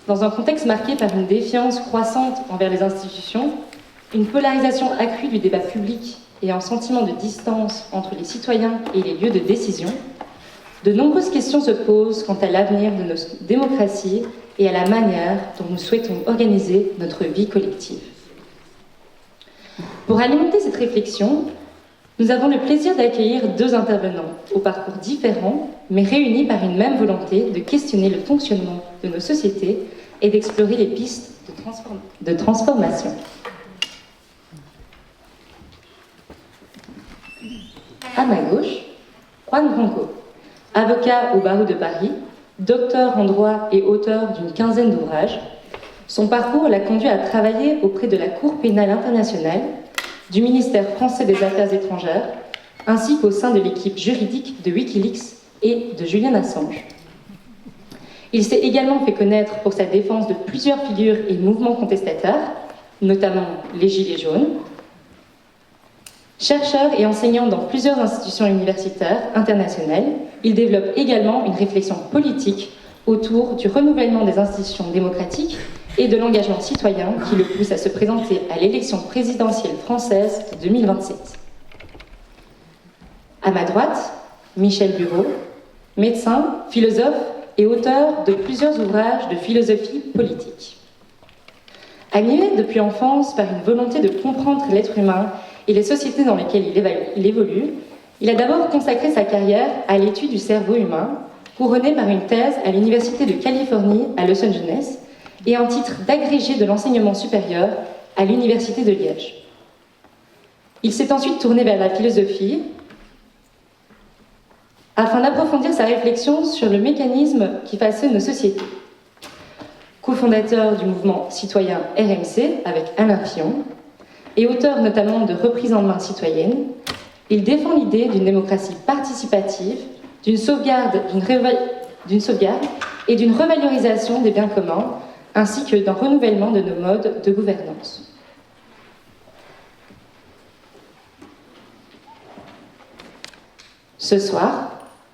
Dans un contexte marqué par une défiance croissante envers les institutions, une polarisation accrue du débat public et un sentiment de distance entre les citoyens et les lieux de décision, de nombreuses questions se posent quant à l'avenir de nos démocraties et à la manière dont nous souhaitons organiser notre vie collective. Pour alimenter cette réflexion, nous avons le plaisir d'accueillir deux intervenants au parcours différents, mais réunis par une même volonté de questionner le fonctionnement de nos sociétés et d'explorer les pistes de transformation. À ma gauche, Juan Branco, avocat au barreau de Paris, docteur en droit et auteur d'une quinzaine d'ouvrages. Son parcours l'a conduit à travailler auprès de la Cour pénale internationale, du ministère français des Affaires étrangères, ainsi qu'au sein de l'équipe juridique de Wikileaks et de Julian Assange. Il s'est également fait connaître pour sa défense de plusieurs figures et mouvements contestataires, notamment les Gilets jaunes. Chercheur et enseignant dans plusieurs institutions universitaires internationales, il développe également une réflexion politique autour du renouvellement des institutions démocratiques et de l'engagement citoyen qui le pousse à se présenter à l'élection présidentielle française de 2027. À ma droite, Michel Bureau, médecin, philosophe et auteur de plusieurs ouvrages de philosophie politique. Animé depuis l'enfance par une volonté de comprendre l'être humain et les sociétés dans lesquelles il évolue, il a d'abord consacré sa carrière à l'étude du cerveau humain, couronné par une thèse à l'Université de Californie à Los Angeles et un titre d'agrégé de l'enseignement supérieur à l'Université de Liège. Il s'est ensuite tourné vers la philosophie afin d'approfondir sa réflexion sur le mécanisme qui façonne nos sociétés. Co-fondateur du mouvement citoyen RMC avec Alain Fillon et auteur notamment de Reprise en main citoyenne, il défend l'idée d'une démocratie participative, d'une sauvegarde et d'une revalorisation des biens communs, ainsi que d'un renouvellement de nos modes de gouvernance. Ce soir,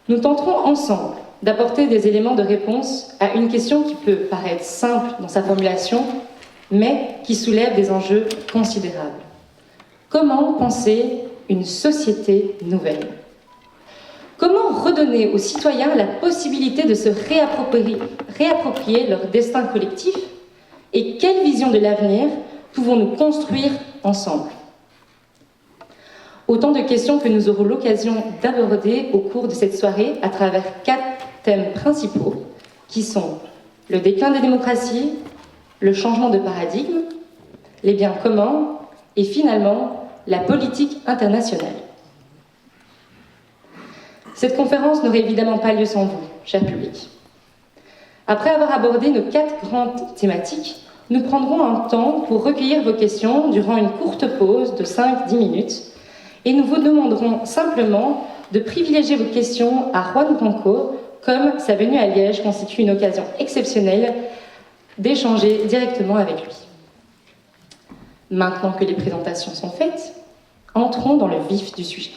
nous tenterons ensemble d'apporter des éléments de réponse à une question qui peut paraître simple dans sa formulation, mais qui soulève des enjeux considérables. Comment penser une société nouvelle ? Comment redonner aux citoyens la possibilité de se réapproprier leur destin collectif ? Et quelle vision de l'avenir pouvons-nous construire ensemble ? Autant de questions que nous aurons l'occasion d'aborder au cours de cette soirée à travers 4 thèmes principaux qui sont le déclin des démocraties, le changement de paradigme, les biens communs et finalement la politique internationale. Cette conférence n'aurait évidemment pas lieu sans vous, cher public. Après avoir abordé nos 4 grandes thématiques, nous prendrons un temps pour recueillir vos questions durant une courte pause de 5-10 minutes et nous vous demanderons simplement de privilégier vos questions à Juan Branco, comme sa venue à Liège constitue une occasion exceptionnelle d'échanger directement avec lui. Maintenant que les présentations sont faites, entrons dans le vif du sujet.